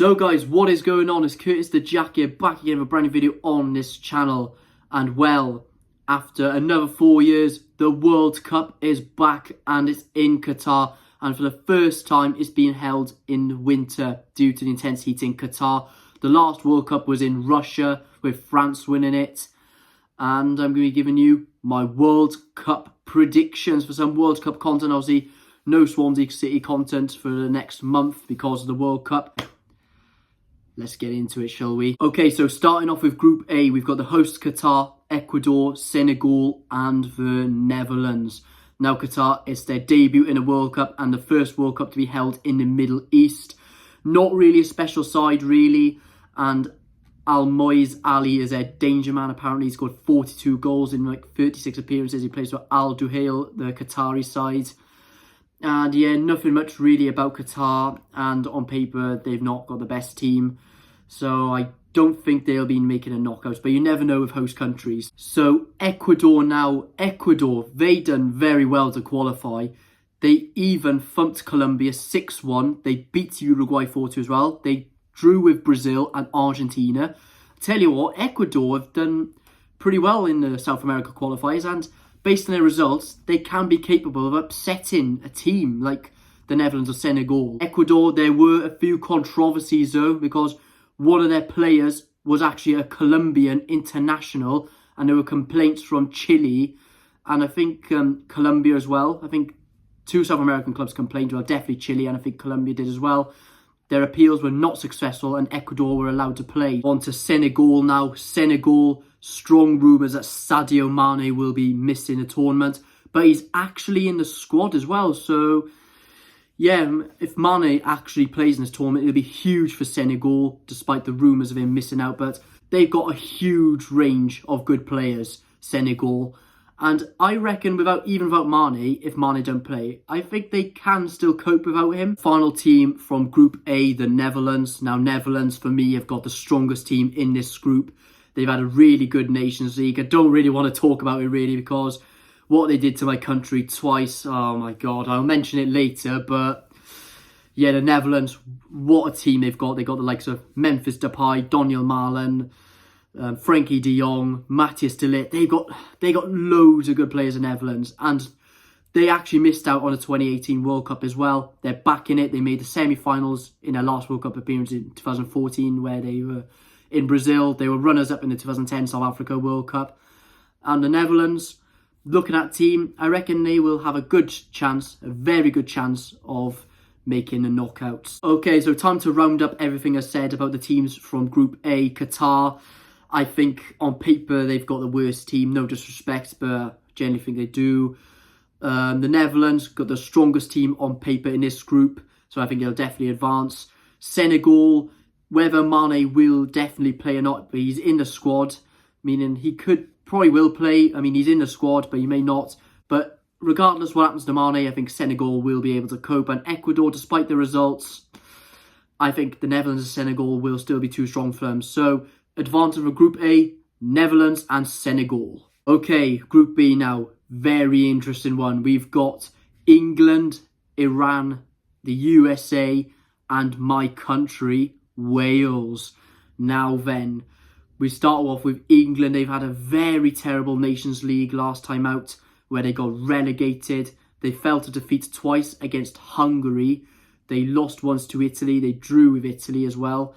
So guys, what is going on? It's Curtis the Jack here, back again with a brand new video on this channel. And well, after another 4 years, the World Cup is back and it's in Qatar. And for the first time, it's being held in winter due to the intense heat in Qatar. The last World Cup was in Russia with France winning it. And I'm going to be giving you my World Cup predictions for some World Cup content. Obviously, no Swansea City content for the next month because of the World Cup. Let's get into it, shall we? Okay, so starting off with Group A, we've got the hosts Qatar, Ecuador, Senegal and the Netherlands. Now Qatar, it's their debut in a World Cup and the first World Cup to be held in the Middle East. Not really a special side, really. And Al-Moiz Ali is their danger man. Apparently he scored 42 goals in like 36 appearances. He plays for Al Duhail, the Qatari side. And yeah, nothing much really about Qatar. And on paper, they've not got the best team. So I don't think they'll be making a knockout. But you never know with host countries. So Ecuador now. Ecuador, they done very well to qualify. They even thumped Colombia 6-1. They beat Uruguay 4-2 as well. They drew with Brazil and Argentina. Tell you what, Ecuador have done pretty well in the South America qualifiers. And based on their results, they can be capable of upsetting a team like the Netherlands or Senegal. Ecuador, there were a few controversies though, because one of their players was actually a Colombian international, and there were complaints from Chile, and I think Colombia as well. I think two South American clubs complained, well, definitely Chile, and I think Colombia did as well. Their appeals were not successful, and Ecuador were allowed to play. On to Senegal now. Senegal, strong rumours that Sadio Mane will be missing the tournament, but he's actually in the squad as well. So, yeah, if Mane actually plays in this tournament, it'll be huge for Senegal, despite the rumours of him missing out. But they've got a huge range of good players, Senegal. And I reckon without Mane, if Mane don't play, I think they can still cope without him. Final team from Group A, the Netherlands. Now, Netherlands, for me, have got the strongest team in this group. They've had a really good Nations League. I don't really want to talk about it, really, because what they did to my country twice, oh my God, I'll mention it later. But, yeah, the Netherlands, what a team they've got. They've got the likes of Memphis Depay, Donyell Malen, Frankie de Jong, Matthias de Ligt. They got loads of good players in the Netherlands, and they actually missed out on the 2018 World Cup as well. They're back in it. They made the semi-finals in their last World Cup appearance in 2014, where they were in Brazil. They were runners-up in the 2010 South Africa World Cup. And the Netherlands, looking at team, I reckon they will have a good chance, a very good chance of making the knockouts. Okay, so time to round up everything I said about the teams from Group A. Qatar, I think on paper they've got the worst team, no disrespect, but I generally think they do. The Netherlands got the strongest team on paper in this group, so I think they'll definitely advance. Senegal, whether Mane will definitely play or not, but he's in the squad, meaning he probably will play. I mean, he's in the squad, but he may not. But regardless what happens to Mane, I think Senegal will be able to cope. And Ecuador, despite the results, I think the Netherlands and Senegal will still be too strong for them. So, advantage for Group A, Netherlands and Senegal. Okay, Group B now. Very interesting one. We've got England, Iran, the USA, and my country, Wales. Now then, we start off with England. They've had a very terrible Nations League last time out, where they got relegated. They fell to defeat twice against Hungary. They lost once to Italy. They drew with Italy as well.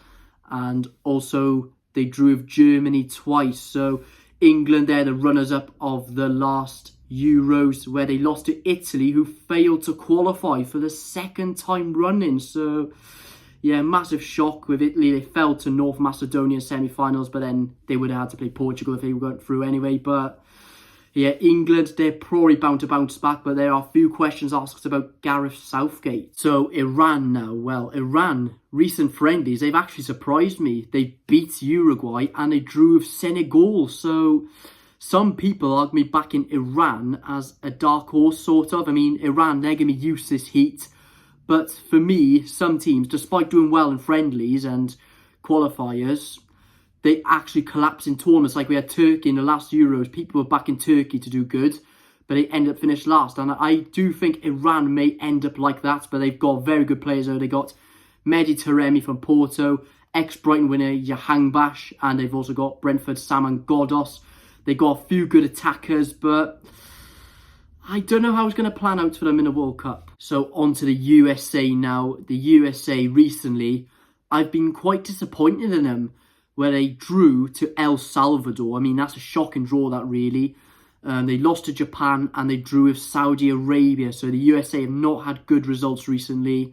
And also, they drew with Germany twice. So England, they're the runners-up of the last Euros, where they lost to Italy, who failed to qualify for the second time running. So, yeah, massive shock with Italy. They fell to North Macedonia in semi-finals, but then they would have had to play Portugal if they went through anyway. But, yeah, England, they're probably bound to bounce back, but there are a few questions asked about Gareth Southgate. So, Iran now. Well, Iran, recent friendlies, they've actually surprised me. They beat Uruguay and they drew with Senegal. So, some people argue me back in Iran as a dark horse, sort of. I mean, Iran, they're going to be used to this heat. But for me, some teams, despite doing well in friendlies and qualifiers, they actually collapse in tournaments. Like we had Turkey in the last Euros. People were back in Turkey to do good, but they ended up finished last. And I do think Iran may end up like that, but they've got very good players there. They got Mehdi Taremi from Porto, ex-Brighton winner Jahanbakhsh, and they've also got Brentford Saman Ghoddos. They got a few good attackers, but I don't know how it's going to plan out for them in the World Cup. So on to the USA now. The USA recently, I've been quite disappointed in them, where they drew to El Salvador. I mean, that's a shocking draw, that really. They lost to Japan and they drew with Saudi Arabia. So the USA have not had good results recently.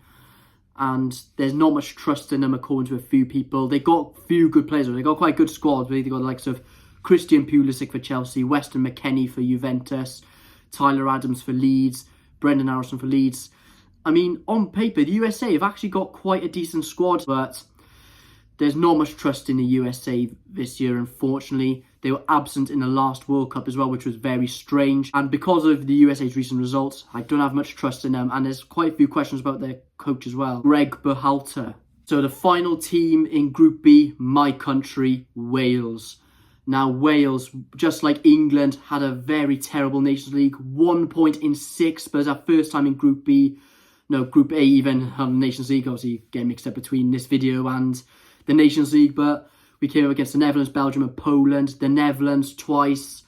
And there's not much trust in them according to a few people. They got a few good players. They got quite a good squad. They got the likes of Christian Pulisic for Chelsea, Weston McKennie for Juventus, Tyler Adams for Leeds, Brendan Harrison for Leeds. I mean, on paper, the USA have actually got quite a decent squad, but there's not much trust in the USA this year, unfortunately. They were absent in the last World Cup as well, which was very strange. And because of the USA's recent results, I don't have much trust in them. And there's quite a few questions about their coach as well, Greg Berhalter. So the final team in Group B, my country, Wales. Now, Wales, just like England, had a very terrible Nations League. 1 point in 6, but it's our first time in Group B. No, Group A even on the Nations League. Obviously, getting mixed up between this video and the Nations League, but we came up against the Netherlands, Belgium and Poland. The Netherlands twice.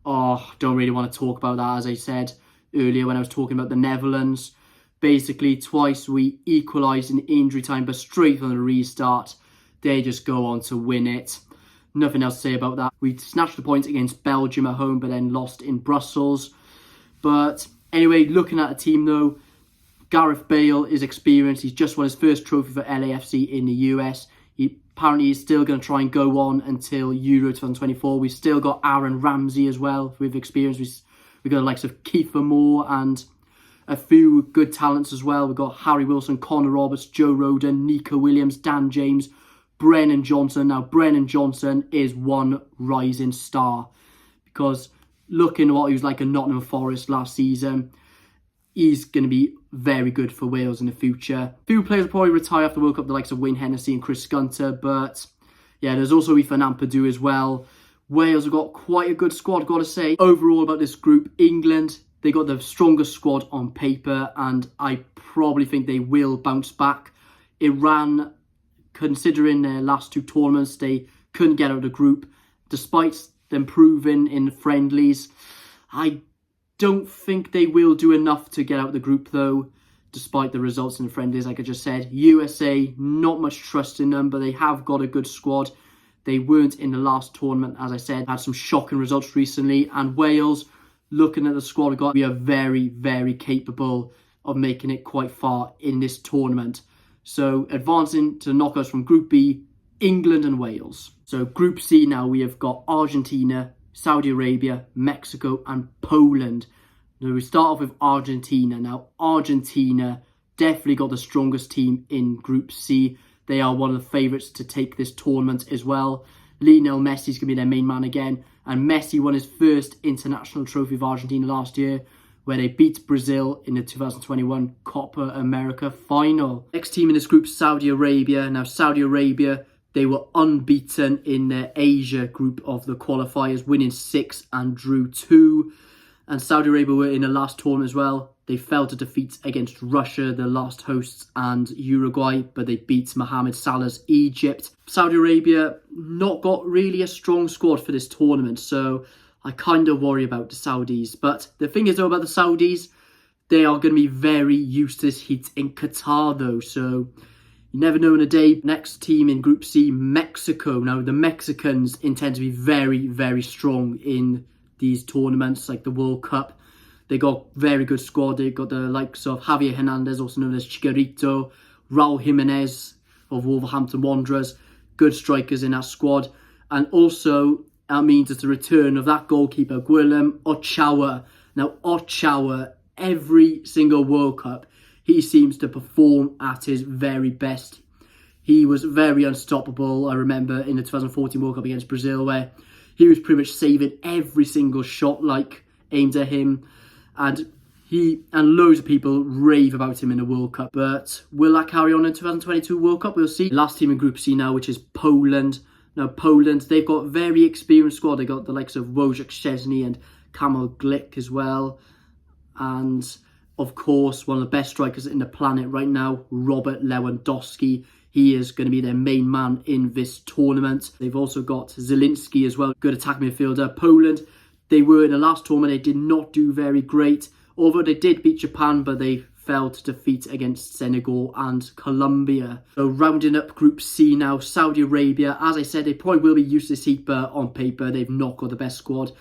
Oh, don't really want to talk about that, as I said earlier when I was talking about the Netherlands. Basically, twice we equalised in injury time, but straight from the restart, they just go on to win it. Nothing else to say about that. We snatched the points against Belgium at home, but then lost in Brussels. But anyway, looking at the team though, Gareth Bale is experienced. He's just won his first trophy for LAFC in the US. He apparently is still going to try and go on until Euro 2024. We've still got Aaron Ramsey as well with experience. We've got the likes of Kiefer Moore and a few good talents as well. We've got Harry Wilson, Connor Roberts, Joe Rodon, Nico Williams, Dan James, Brennan Johnson. Now, Brennan Johnson is one rising star because looking at what he was like at Nottingham Forest last season, he's going to be very good for Wales in the future. A few players will probably retire after the World Cup, the likes of Wayne Hennessy and Chris Gunter, but yeah, there's also Ethan Ampadu as well. Wales have got quite a good squad, got to say. Overall about this group, England, they got the strongest squad on paper, and I probably think they will bounce back. Iran, considering their last two tournaments, they couldn't get out of the group, despite them proving in friendlies. I don't think they will do enough to get out of the group though, despite the results in the friendlies, like I just said. USA, not much trust in them, but they have got a good squad. They weren't in the last tournament, as I said, had some shocking results recently. And Wales, looking at the squad we've got, we are very, very capable of making it quite far in this tournament. So advancing to knockouts from Group B, England and Wales. So Group C now, we have got Argentina, Saudi Arabia, Mexico and Poland. Now we start off with Argentina. Now Argentina definitely got the strongest team in Group C. They are one of the favourites to take this tournament as well. Lionel Messi is going to be their main man again. And Messi won his first international trophy of Argentina last year, where they beat Brazil in the 2021 Copa America final. Next team in this group, Saudi Arabia. Now Saudi Arabia, they were unbeaten in their Asia group of the qualifiers, winning 6 and drew 2. And Saudi Arabia were in the last tournament as well. They fell to defeat against Russia, the last hosts, and Uruguay, but they beat Mohamed Salah's Egypt. Saudi Arabia not got really a strong squad for this tournament, so I kind of worry about the Saudis. But the thing is though about the Saudis, they are going to be very used to this heat in Qatar though, so you never know in a day. Next team in Group C, Mexico. Now, the Mexicans intend to be very, very strong in these tournaments, like the World Cup. They got very good squad. They got the likes of Javier Hernandez, also known as Chicharito, Raul Jimenez of Wolverhampton Wanderers. Good strikers in that squad. And also, that means it's the return of that goalkeeper, Guillem Ochoa. Now, Ochoa, every single World Cup, he seems to perform at his very best. He was very unstoppable. I remember in the 2014 World Cup against Brazil, where he was pretty much saving every single shot like aimed at him. And loads of people rave about him in the World Cup. But will that carry on in 2022 World Cup? We'll see. Last team in Group C now, which is Poland. Now, Poland, they've got a very experienced squad. They got the likes of Wojciech Szczesny and Kamil Glik as well. And of course, one of the best strikers in the planet right now, Robert Lewandowski. He is going to be their main man in this tournament. They've also got Zielinski as well, good attack midfielder. Poland, they were in the last tournament. They did not do very great, although they did beat Japan, but they fell to defeat against Senegal and Colombia. So rounding up Group C now, Saudi Arabia. As I said, they probably will be useless heat, but on paper, they've not got the best squad.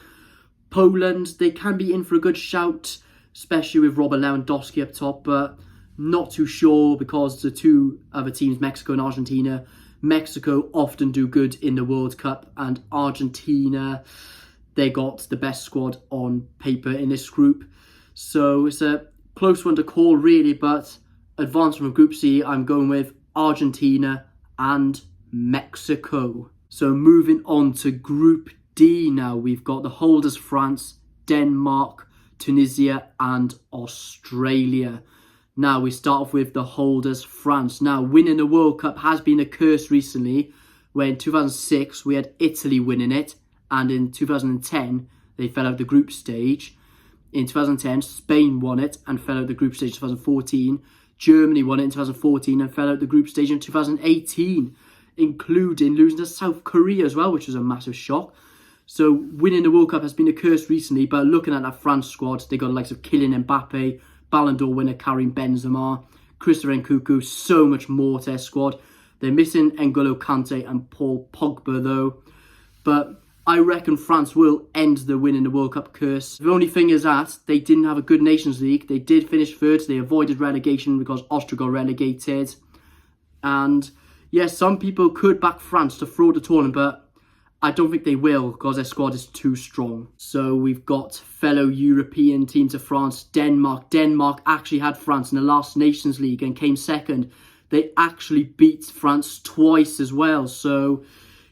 Poland, they can be in for a good shout, especially with Robert Lewandowski up top, but not too sure because the two other teams, Mexico and Argentina, Mexico often do good in the World Cup, and Argentina, they got the best squad on paper in this group. So it's a close one to call really, but advancing from Group C, I'm going with Argentina and Mexico. So moving on to Group D now, we've got the holders France, Denmark, Tunisia and Australia. Now we start off with the holders France. Now winning the World Cup has been a curse recently, where in 2006 we had Italy winning it, and in 2010 they fell out the group stage. In 2010 Spain won it and fell out the group stage in 2014. Germany won it in 2014 and fell out the group stage in 2018, including losing to South Korea as well, which was a massive shock. So winning the World Cup has been a curse recently, but looking at that France squad, they got the likes of Kylian Mbappe, Ballon d'Or winner Karim Benzema, Christopher Nkunku, so much more to their squad. They're missing N'Golo Kante and Paul Pogba though, but I reckon France will end the winning the World Cup curse. The only thing is that they didn't have a good Nations League. They did finish third, they avoided relegation because Austria got relegated. And yes, some people could back France to throw the tournament, but I don't think they will because their squad is too strong. So we've got fellow European teams of France, Denmark. Denmark actually had France in the last Nations League and came second. They actually beat France twice as well. So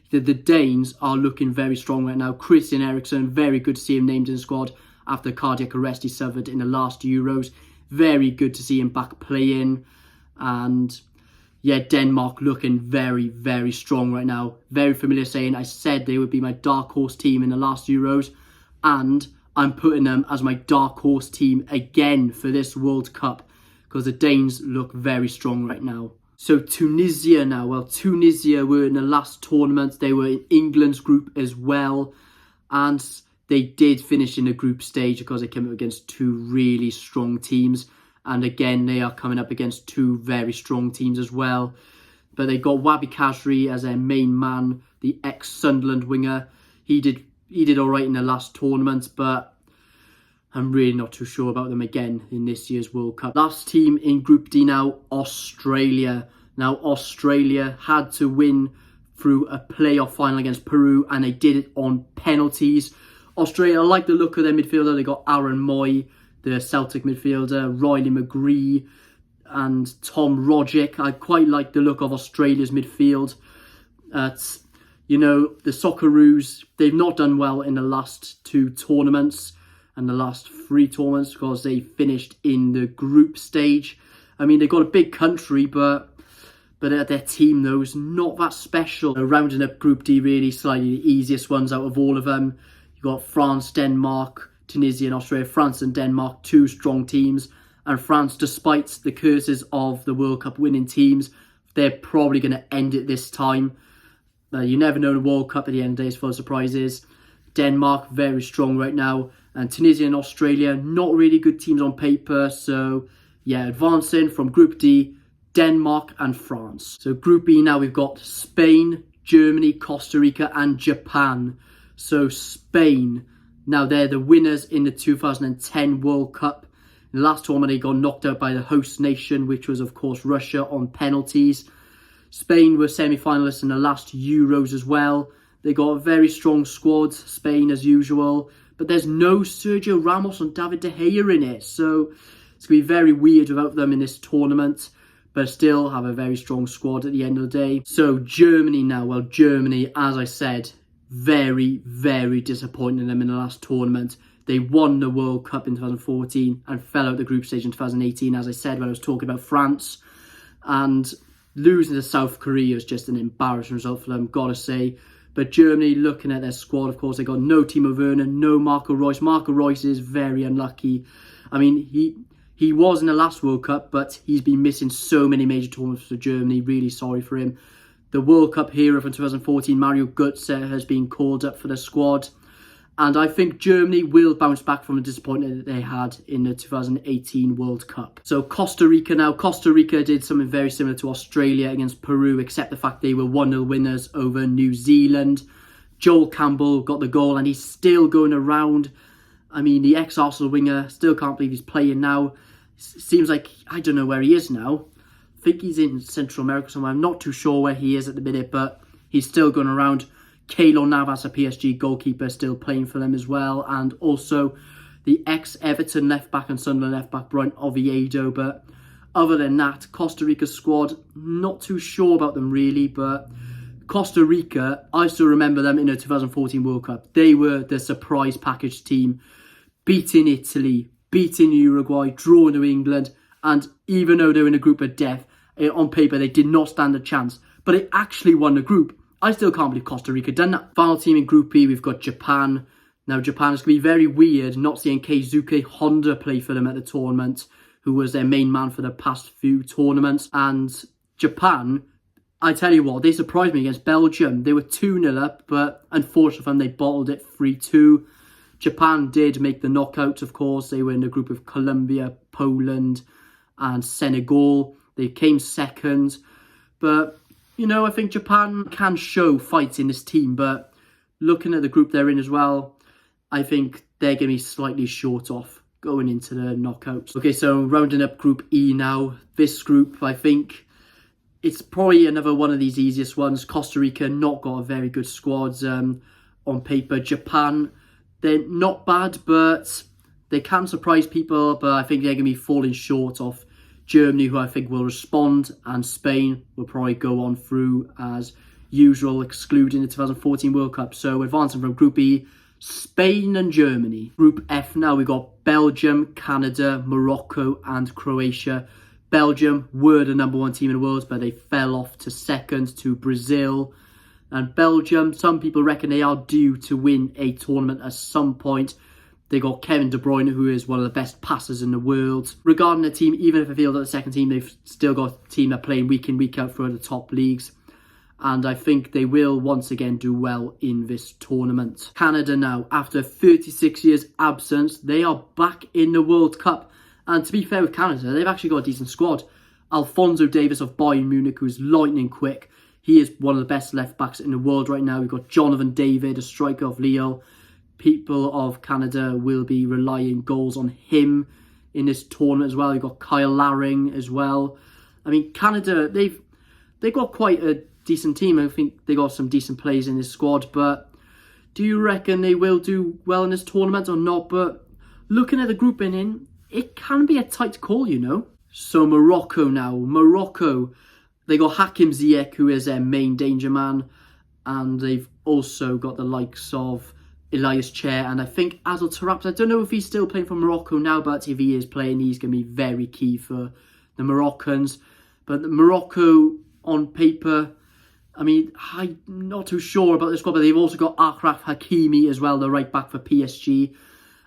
the Danes are looking very strong right now. Christian Eriksen, very good to see him named in the squad after cardiac arrest he suffered in the last Euros. Very good to see him back playing. And yeah, Denmark looking very, very strong right now. Very familiar saying. I said they would be my dark horse team in the last Euros. And I'm putting them as my dark horse team again for this World Cup, because the Danes look very strong right now. So Tunisia now. Well, Tunisia were in the last tournament. They were in England's group as well. And they did finish in the group stage because they came up against two really strong teams. And again, they are coming up against two very strong teams as well. But they got Wabi Khazri as their main man, the ex-Sunderland winger. He did all right in the last tournament, but I'm really not too sure about them again in this year's World Cup. Last team in Group D now, Australia. Now, Australia had to win through a playoff final against Peru, and they did it on penalties. Australia, I like the look of their midfielder. They got Aaron Moy, the Celtic midfielder, Riley McGree and Tom Rogic. I quite like the look of Australia's midfield. You know, the Socceroos, they've not done well in the last two tournaments and the last three tournaments because they finished in the group stage. I mean, they've got a big country, but their team, though, is not that special. Rounding up Group D, really slightly the easiest ones out of all of them. You've got France, Denmark, Tunisia and Australia. France and Denmark, two strong teams. And France, despite the curses of the World Cup winning teams, they're probably going to end it this time. You never know, the World Cup at the end of the day is full of surprises. Denmark, very strong right now. And Tunisia and Australia, not really good teams on paper. So, yeah, advancing from Group D, Denmark and France. So Group E now, we've got Spain, Germany, Costa Rica and Japan. So Spain, now they're the winners in the 2010 World Cup. In the last tournament, they got knocked out by the host nation, which was, of course, Russia on penalties. Spain were semi-finalists in the last Euros as well. They got a very strong squad, Spain as usual. But there's no Sergio Ramos and David De Gea in it. So it's going to be very weird without them in this tournament. But still have a very strong squad at the end of the day. So Germany now. Well, Germany, as I said, very, very disappointing them in the last tournament. They won the World Cup in 2014 and fell out the group stage in 2018, as I said when I was talking about France. And losing to South Korea is just an embarrassing result for them, gotta say. But Germany, looking at their squad, of course, they got no Timo Werner, no Marco Reus. Marco Reus is very unlucky. I mean, he He was in the last World Cup, but he's been missing so many major tournaments for Germany. Really sorry for him. The World Cup hero from 2014, Mario Götze, has been called up for the squad. And I think Germany will bounce back from the disappointment that they had in the 2018 World Cup. So Costa Rica now. Costa Rica did something very similar to Australia against Peru, except the fact they were 1-0 winners over New Zealand. Joel Campbell got the goal and he's still going around. I mean, the ex-Arsenal winger, still can't believe he's playing now. Seems like, I don't know where he is now. I think he's in Central America somewhere. I'm not too sure where he is at the minute, but he's still going around. Keylor Navas, a PSG goalkeeper, still playing for them as well. And also the ex-Everton left-back and Sunderland left-back, Brian Oviedo. But other than that, Costa Rica squad, not too sure about them really. But Costa Rica, I still remember them in the 2014 World Cup. They were the surprise package team, beating Italy, beating Uruguay, drawing to England. And even though they were in a group of death, on paper they did not stand a chance. But they actually won the group. I still can't believe Costa Rica done that. Final team in Group B, we've got Japan. Now, Japan is going to be very weird not seeing Keisuke Honda play for them at the tournament, who was their main man for the past few tournaments. And Japan, I tell you what, they surprised me against Belgium. They were 2-0 up, but unfortunately for them, they bottled it 3-2. Japan did make the knockouts, of course. They were in a group of Colombia, Poland, and Senegal. They came second, but you know, I think Japan can show fight in this team, but looking at the group they're in as well, I think they're going to be slightly short off going into the knockouts. Okay, so rounding up Group E now. This group, I think it's probably another one of these easiest ones. Costa Rica not got a very good squad on paper. Japan, they're not bad, but they can surprise people, but I think they're going to be falling short of Germany, who I think will respond, and Spain will probably go on through as usual, excluding the 2014 World Cup. So advancing from Group E, Spain and Germany. Group F now, we got Belgium, Canada, Morocco and Croatia. Belgium were the #1 team in the world, but they fell off to second to Brazil. And Belgium, some people reckon they are due to win a tournament at some point. They got Kevin De Bruyne, who is one of the best passers in the world. Regarding the team, even if I feel that the second team, they've still got a team that playing week in, week out for the top leagues. And I think they will once again do well in this tournament. Canada now, after 36 years absence, they are back in the World Cup. And to be fair with Canada, they've actually got a decent squad. Alphonso Davies of Bayern Munich, who's lightning quick. He is one of the best left-backs in the world right now. We've got Jonathan David, a striker of Lille. People of Canada will be relying goals on him in this tournament as well. You've got Kyle Laring as well. I mean, Canada, they've got quite a decent team. I think they got some decent players in this squad, but do you reckon they will do well in this tournament or not? But looking at the grouping in, it can be a tight call, you know. So Morocco now. Morocco, they got Hakim Ziyech, who is their main danger man, and they've also got the likes of Elias Chair, and I think Adel Taarabt. I don't know if he's still playing for Morocco now, but if he is playing, he's going to be very key for the Moroccans. But Morocco, on paper, I mean, I'm not too sure about this squad, but they've also got Achraf Hakimi as well, the right back for PSG.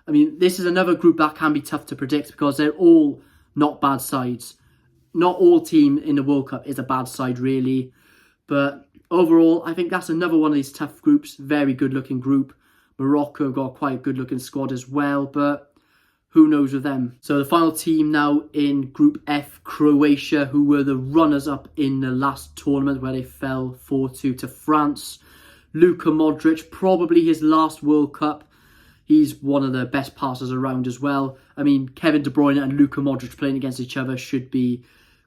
I mean, this is another group that can be tough to predict because they're all not bad sides. Not all team in the World Cup is a bad side, really. But overall, I think that's another one of these tough groups. Very good-looking group. Morocco got quite a good-looking squad as well, but who knows with them. So the final team now in Group F, Croatia, who were the runners-up in the last tournament where they fell 4-2 to France. Luka Modric, probably his last World Cup. He's one of the best passers around as well. I mean, Kevin De Bruyne and Luka Modric playing against each other should be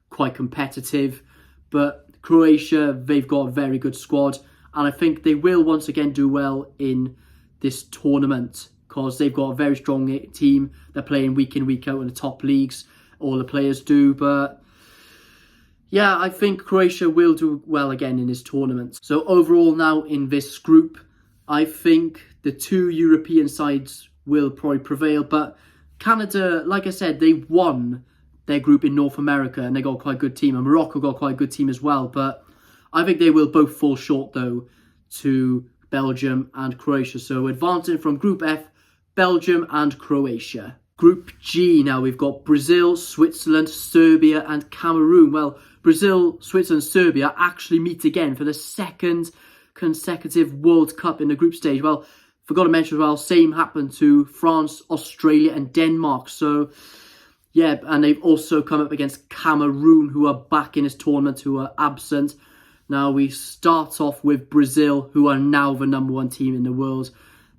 quite competitive. But Croatia, they've got a very good squad. And I think they will once again do well in this tournament because they've got a very strong team. They're playing week in, week out in the top leagues. All the players do. But yeah, I think Croatia will do well again in this tournament. So overall now in this group, I think the two European sides will probably prevail. But Canada, like I said, they won their group in North America and they got quite a good team. And Morocco got quite a good team as well. But I think they will both fall short, though, to Belgium and Croatia. So advancing from Group F, Belgium and Croatia. Group G now, we've got Brazil, Switzerland, Serbia and Cameroon. Well, Brazil, Switzerland, Serbia actually meet again for the second consecutive World Cup in the group stage. Well, forgot to mention as well, same happened to France, Australia and Denmark. So, yeah, and they've also come up against Cameroon, who are back in this tournament, who are absent. Now, we start off with Brazil, who are now the #1 team in the world.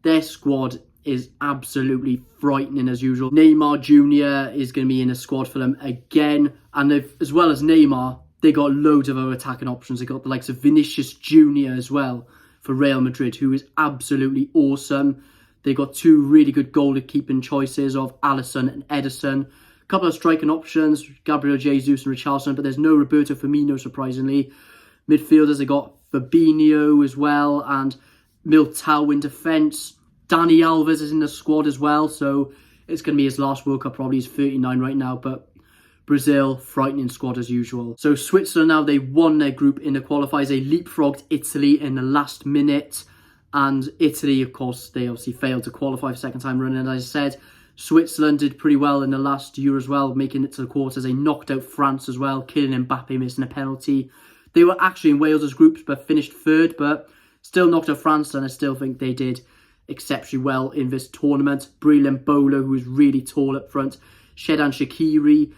Their squad is absolutely frightening as usual. Neymar Jr. is going to be in the squad for them again. And they've, as well as Neymar, they got loads of other attacking options. They got the likes of Vinicius Jr. as well for Real Madrid, who is absolutely awesome. They got two really good goalkeeping choices of Alisson and Ederson. A couple of striking options, Gabriel Jesus and Richarlison, but there's no Roberto Firmino, surprisingly. Midfielders, they got Fabinho as well, and Militao in defence. Dani Alves is in the squad as well, so it's going to be his last World Cup, probably. He's 39 right now, but Brazil, frightening squad as usual. So Switzerland now, they won their group in the qualifiers. They leapfrogged Italy in the last minute, and Italy, of course, they obviously failed to qualify for second time running. And as I said, Switzerland did pretty well in the last year as well, making it to the quarters. They knocked out France as well, killing Mbappe, missing a penalty. They were actually in Wales' groups, but finished third, but still knocked out France, and I still think they did exceptionally well in this tournament. Breel Embolo, who is really tall up front. Xherdan Shaqiri,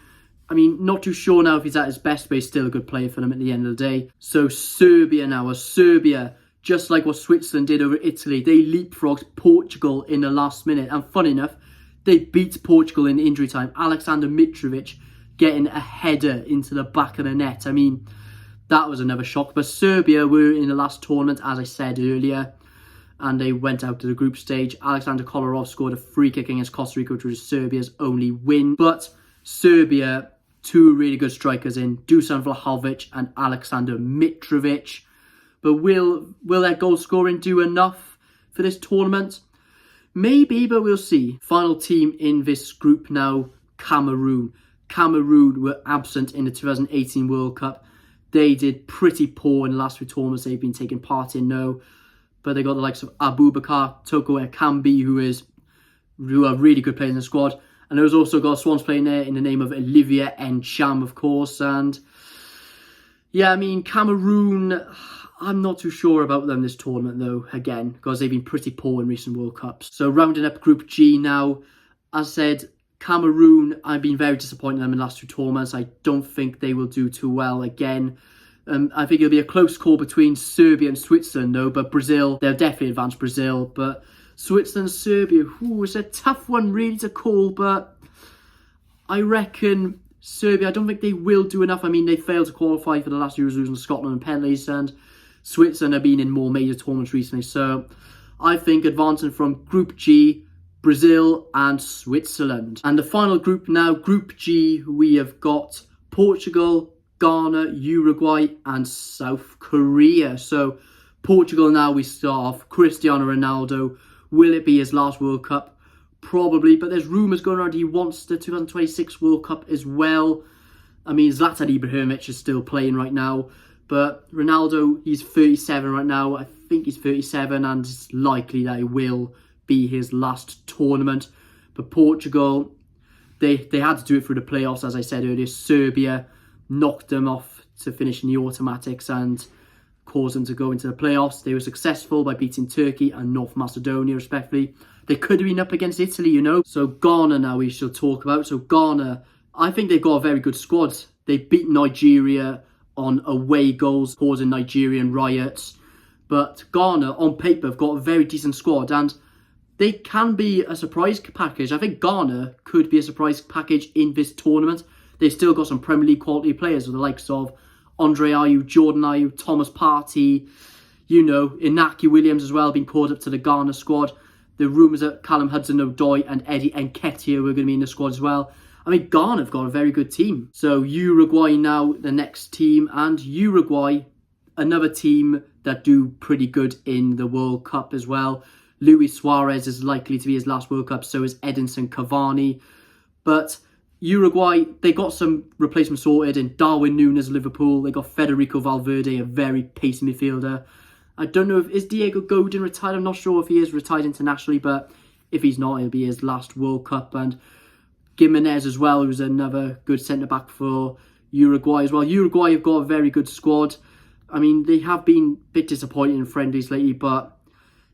I mean, not too sure now if he's at his best, but he's still a good player for them at the end of the day. So Serbia now, Serbia, just like what Switzerland did over Italy, they leapfrogged Portugal in the last minute. And fun enough, they beat Portugal in injury time. Alexander Mitrovic getting a header into the back of the net. I mean, that was another shock. But Serbia were in the last tournament, as I said earlier, and they went out to the group stage. Alexander Kolarov scored a free kick against Costa Rica, which was Serbia's only win. But Serbia, two really good strikers in Dusan Vlahovic and Alexander Mitrovic. But will their goal scoring do enough for this tournament? Maybe, but we'll see. Final team in this group now, Cameroon. Cameroon were absent in the 2018 World Cup. They did pretty poor in the last few tournaments they've been taking part in now. But they got the likes of Abubakar, Toko Ekambi, who are really good players in the squad. And there's also got Swans playing there in the name of Olivier Ncham, of course. And yeah, I mean, Cameroon, I'm not too sure about them this tournament, though, again, because they've been pretty poor in recent World Cups. So rounding up Group G now, as I said, Cameroon, I've been very disappointed in them in the last two tournaments. I don't think they will do too well again. I think it'll be a close call between Serbia and Switzerland, though. But Brazil, they'll definitely advance Brazil. But Switzerland, Serbia, it's a tough one really to call. But I reckon Serbia, I don't think they will do enough. I mean, they failed to qualify for the last Euros losing to Scotland and penalties. And Switzerland have been in more major tournaments recently. So I think advancing from Group G, Brazil and Switzerland. And the final group now, Group G, we have got Portugal, Ghana, Uruguay and South Korea. So Portugal now, we start off. Cristiano Ronaldo, will it be his last World Cup? Probably, but there's rumours going around he wants the 2026 World Cup as well. I mean, Zlatan Ibrahimovic is still playing right now, but Ronaldo, he's 37 right now. I think he's 37 and it's likely that it will be his last tournament. But Portugal, they had to do it through the playoffs, as I said earlier. Serbia knocked them off to finish in the automatics and caused them to go into the playoffs. They were successful by beating Turkey and North Macedonia, respectively. They could have been up against Italy, you know. So Ghana now we shall talk about. So Ghana, I think they've got a very good squad. They beat Nigeria on away goals, causing Nigerian riots. But Ghana, on paper, have got a very decent squad and they can be a surprise package. I think Ghana could be a surprise package in this tournament. They've still got some Premier League quality players with the likes of Andre Ayew, Jordan Ayew, Thomas Partey, you know, Inaki Williams as well, being called up to the Ghana squad. The rumours that Callum Hudson-Odoi and Eddie Nketiah were going to be in the squad as well. I mean, Ghana have got a very good team. So Uruguay now, the next team. And Uruguay, another team that do pretty good in the World Cup as well. Luis Suarez is likely to be his last World Cup, so is Edinson Cavani. But Uruguay, they got some replacements sorted in Darwin Núñez, Liverpool. They got Federico Valverde, a very pacey midfielder. I don't know is Diego Godin retired? I'm not sure if he is retired internationally, but if he's not, it'll be his last World Cup. And Gimenez as well, who's another good centre-back for Uruguay as well. Uruguay have got a very good squad. I mean, they have been a bit disappointing in friendlies lately, but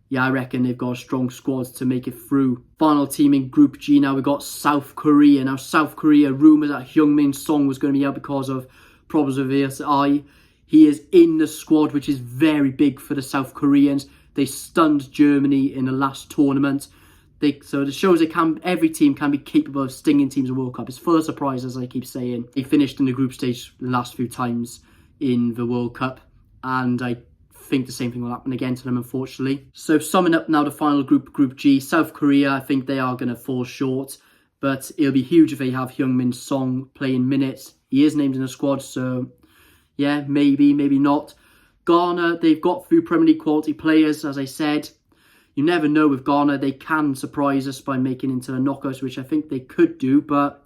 yeah, I reckon they've got a strong squad to make it through. Final team in Group G now, we've got South Korea. Now, South Korea, rumours that Heung-min Song was going to be out because of problems with his eye. He is in the squad, which is very big for the South Koreans. They stunned Germany in the last tournament. So it shows every team can be capable of stinging teams in the World Cup. It's full of surprises, as I keep saying. They finished in the group stage the last few times in the World Cup, and I think the same thing will happen again to them, unfortunately. So summing up now the final group, Group G, South Korea, I think they are going to fall short, but it'll be huge if they have Heung-min Song playing minutes. He is named in the squad, so yeah, maybe not. Ghana, they've got a few Premier League quality players, as I said. You never know with Ghana. They can surprise us by making into the knockouts, which I think they could do, but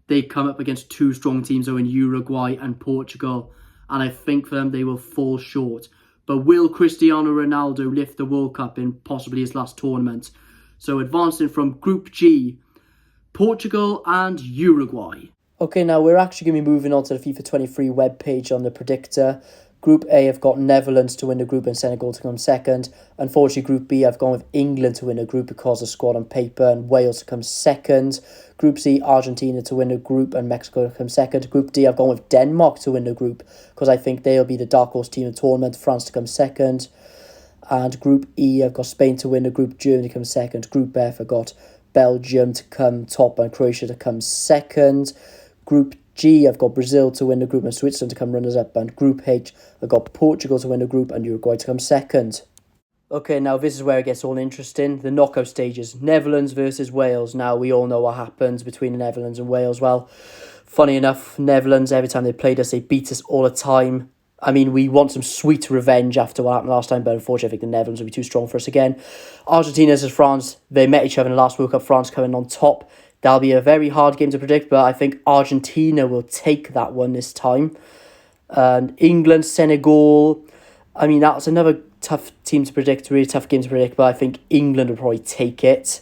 they come up against two strong teams, though, in Uruguay and Portugal, and I think for them they will fall short. But will Cristiano Ronaldo lift the World Cup in possibly his last tournament? So advancing from Group G, Portugal and Uruguay. Okay, now we're actually going to be moving on to the FIFA 23 webpage on the predictor. Group A, have got Netherlands to win the group and Senegal to come second. Unfortunately, Group B, I've gone with England to win the group because of squad on paper, and Wales to come second. Group C, Argentina to win the group and Mexico to come second. Group D, I've gone with Denmark to win the group because I think they'll be the dark horse team in the tournament. France to come second. And Group E, I've got Spain to win the group, Germany to come second. Group F, I've got Belgium to come top and Croatia to come second. Group G, I've got Brazil to win the group and Switzerland to come runners-up. And Group H, I've got Portugal to win the group and Uruguay to come second. Okay, now this is where it gets all interesting. The knockout stages. Netherlands versus Wales. Now, we all know what happens between the Netherlands and Wales. Well, funny enough, Netherlands, every time they played us, they beat us all the time. I mean, we want some sweet revenge after what happened last time, but unfortunately, I think the Netherlands will be too strong for us again. Argentina versus France. They met each other in the last World Cup. France coming on top. That'll be a very hard game to predict, but I think Argentina will take that one this time. And England, Senegal, I mean, that's another tough team to predict, really tough game to predict, but I think England will probably take it.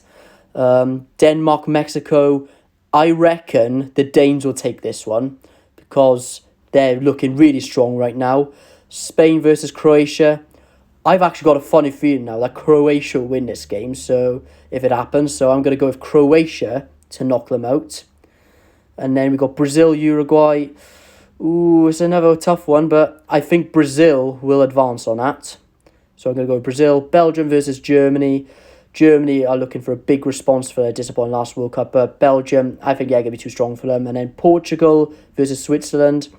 Denmark, Mexico, I reckon the Danes will take this one because they're looking really strong right now. Spain versus Croatia, I've actually got a funny feeling now that Croatia will win this game, so if it happens, so I'm going to go with Croatia to knock them out. And then we got Brazil, Uruguay. Ooh, it's another tough one, but I think Brazil will advance on that. So I'm going to go with Brazil. Belgium versus Germany. Germany are looking for a big response for their disappointing last World Cup, but Belgium, I think, going to be too strong for them. And then Portugal versus Switzerland.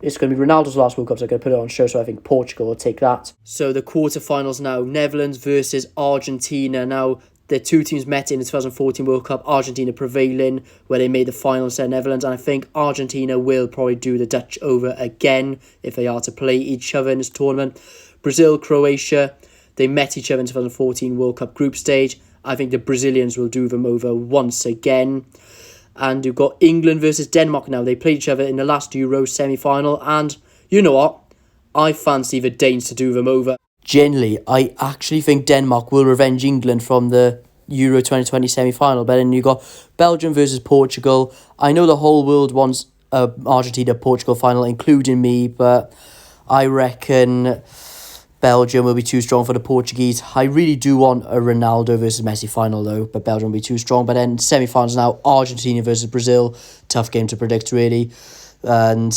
It's going to be Ronaldo's last World Cup, so I'm going to put it on show, so I think Portugal will take that. So the quarterfinals now, Netherlands versus Argentina. Now, the two teams met in the 2014 World Cup, Argentina prevailing, where they made the final instead of Netherlands, and I think Argentina will probably do the Dutch over again if they are to play each other in this tournament. Brazil, Croatia, they met each other in the 2014 World Cup group stage. I think the Brazilians will do them over once again. And you've got England versus Denmark now. They played each other in the last Euro semi-final, and you know what? I fancy the Danes to do them over. Generally, I actually think Denmark will revenge England from the Euro 2020 semi-final. But then you got Belgium versus Portugal. I know the whole world wants a Argentina-Portugal final, including me, but I reckon Belgium will be too strong for the Portuguese. I really do want a Ronaldo versus Messi final, though, but Belgium will be too strong. But then semi-finals now, Argentina versus Brazil. Tough game to predict, really. And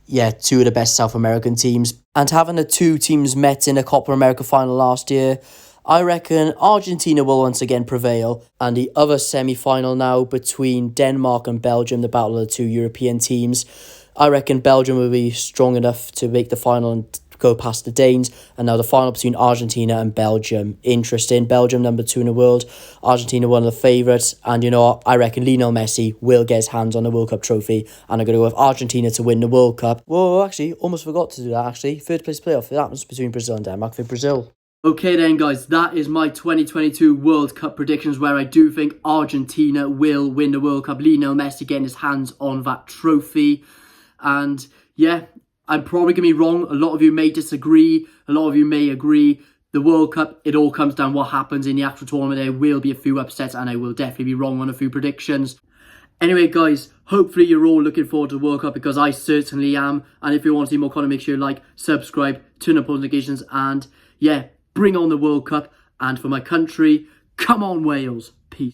yeah, two of the best South American teams. And having the two teams met in a Copa America final last year, I reckon Argentina will once again prevail. And the other semi-final now between Denmark and Belgium, the battle of the two European teams, I reckon Belgium will be strong enough to make the final and go past the Danes. And now the final between Argentina and Belgium. Interesting. Belgium number 2 in the world. Argentina one of the favourites. And you know what? I reckon Lionel Messi will get his hands on the World Cup trophy. And I'm going to go with Argentina to win the World Cup. Whoa, actually, almost forgot to do that, actually. Third place playoff. That was between Brazil and Denmark for Brazil. Okay then, guys, that is my 2022 World Cup predictions, where I do think Argentina will win the World Cup. Lionel Messi getting his hands on that trophy. And yeah, I'm probably going to be wrong. A lot of you may disagree. A lot of you may agree. The World Cup, it all comes down what happens in the actual tournament. There will be a few upsets, and I will definitely be wrong on a few predictions. Anyway, guys, hopefully you're all looking forward to the World Cup, because I certainly am. And if you want to see more content, make sure you like, subscribe, turn on post notifications, and yeah, bring on the World Cup. And for my country, come on Wales.